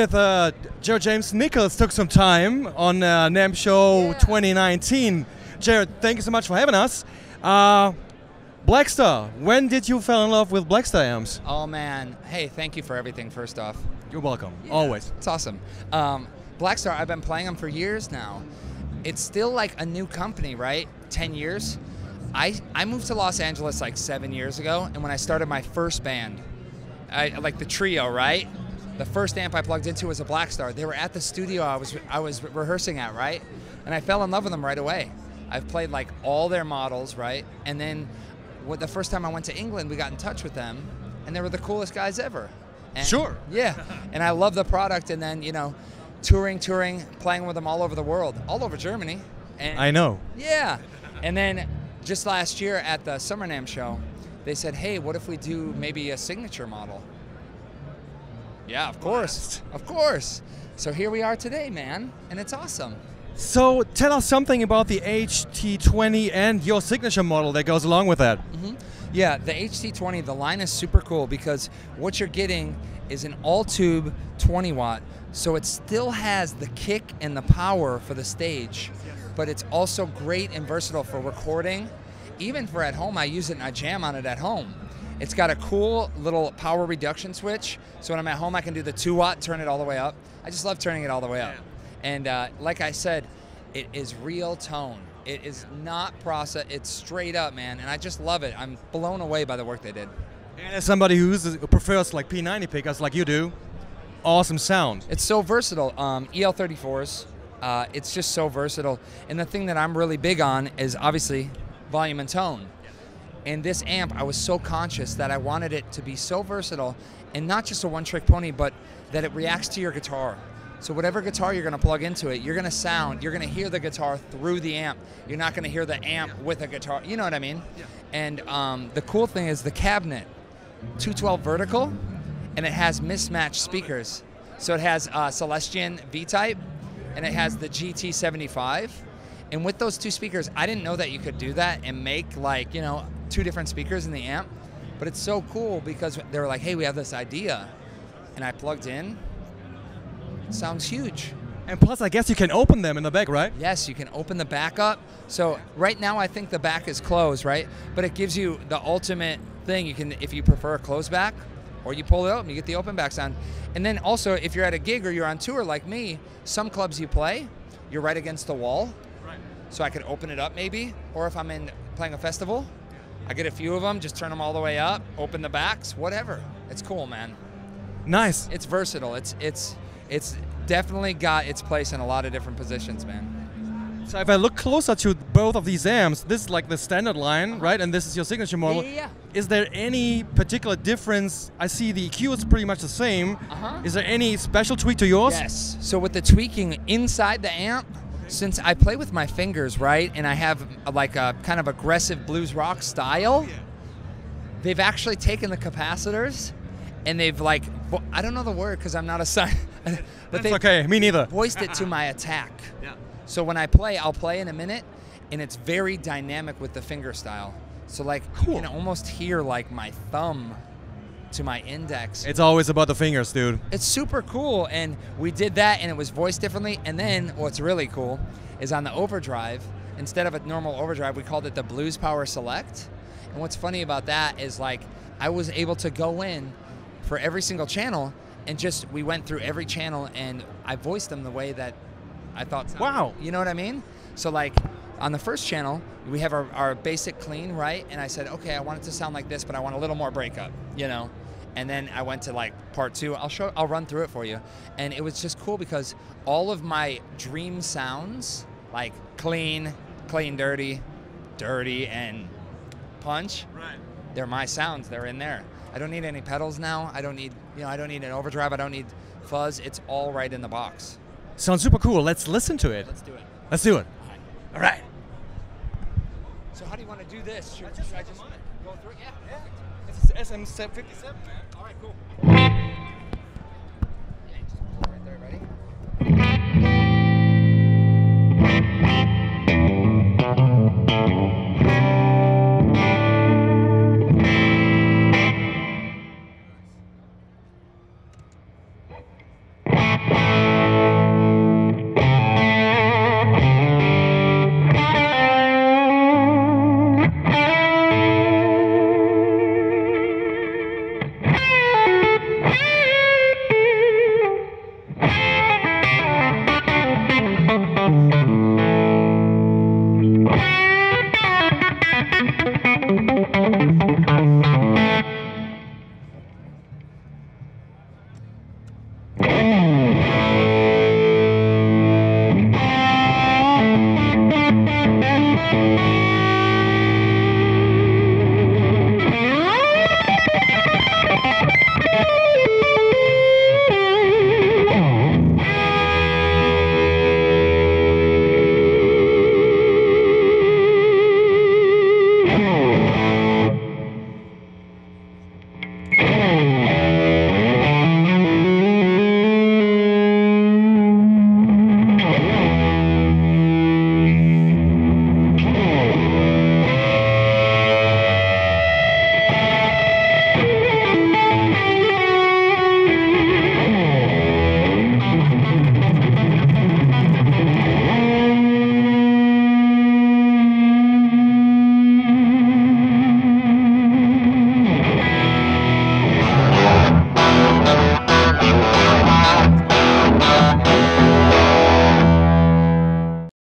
with Jared James Nichols. Took some time on NAMM Show 2019. Jared, thank you so much for having us. Blackstar, when did you fall in love with Blackstar amps? Oh man, hey, thank you for everything first off. You're welcome, always. It's awesome. Blackstar, I've been playing them for years now. It's still like a new company, right? 10 years. I moved to Los Angeles like 7 years ago, and when I started my first band, like the trio, right? The first amp I plugged into was a Blackstar. They were at the studio I was rehearsing at, right? And I fell in love with them right away. I've played like all their models, right? And then the first time I went to England, we got in touch with them, and they were the coolest guys ever. And, sure. Yeah, and I love the product, and then, you know, touring, playing with them all over the world, all over Germany. And, I know. Yeah, and then just last year at the Summer NAMM show, they said, hey, what if we do maybe a signature model? Yeah, of course, of course. So here we are today, man, and it's awesome. So tell us something about the HT20 and your signature model that goes along with that. Yeah, the HT20, the line is super cool because what you're getting is an all-tube 20 watt, so it still has the kick and the power for the stage, but it's also great and versatile for recording. Even for at home, I use it and I jam on it at home. It's got a cool little power reduction switch, so when I'm at home I can do the 2 watt, turn it all the way up. I just love turning it all the way up. And like I said, it is real tone. It is not process, it's straight up, man, and I just love it. I'm blown away by the work they did. And as somebody who prefers like P90 pickups like you do, awesome sound. It's so versatile. EL34s, it's just so versatile. And the thing that I'm really big on is obviously volume and tone. And this amp, I was so conscious that I wanted it to be so versatile and not just a one-trick pony, but that it reacts to your guitar. So whatever guitar you're going to plug into it, you're going to hear the guitar through the amp. You're not going to hear the amp with a guitar. You know what I mean? Yeah. And the cool thing is the cabinet, 212 vertical, and it has mismatched speakers. So it has Celestion V-Type, and it has the GT75. And with those two speakers, I didn't know that you could do that and make like, you know, 2 different speakers in the amp. But it's so cool because they were like, hey, we have this idea. And I plugged in. It sounds huge. And plus, I guess you can open them in the back, right? Yes, you can open the back up. So right now, I think the back is closed, right? But it gives you the ultimate thing. You can, if you prefer a closed back, or you pull it open, you get the open back sound. And then also, if you're at a gig or you're on tour like me, some clubs you play, you're right against the wall. Right. So I could open it up maybe, or if I'm playing a festival, I get a few of them, just turn them all the way up, open the backs, whatever. It's cool, man. Nice. It's versatile. It's definitely got its place in a lot of different positions, man. So if I look closer to both of these amps, this is like the standard line, right? And this is your signature model. Yeah. Is there any particular difference? I see the EQ is pretty much the same. Is there any special tweak to yours? Yes. So with the tweaking inside the amp, since I play with my fingers, right, and I have like a kind of aggressive blues rock style, they've actually taken the capacitors and they've like, I don't know the word because I'm not a scientist, but that's okay, me neither. Voiced it to my attack. Yeah. So when I play, I'll play in a minute, and it's very dynamic with the finger style. So like, you can almost hear like my thumb to my index. It's always about the fingers, dude. It's super cool, and we did that, and it was voiced differently. And then what's really cool is on the overdrive, instead of a normal overdrive, we called it the Blues Power Select. And what's funny about that is like, I was able to go in for every single channel, and we went through every channel, and I voiced them the way that I thought. Wow. You know what I mean? So like, on the first channel, we have our basic clean, right? And I said, okay, I want it to sound like this, but I want a little more breakup, you know? And then I went to like part 2. I'll run through it for you. And it was just cool because all of my dream sounds, like clean, dirty, and punch, they're my sounds. They're in there. I don't need any pedals now. I don't need an overdrive. I don't need fuzz. It's all right in the box. Sounds super cool. Let's listen to it. Let's do it. Let's do it. All right. So how do you want to do this? Should I just go through it? Yeah. This is SM57, man. All right, cool. Yeah, just put it right there. Ready? Bye.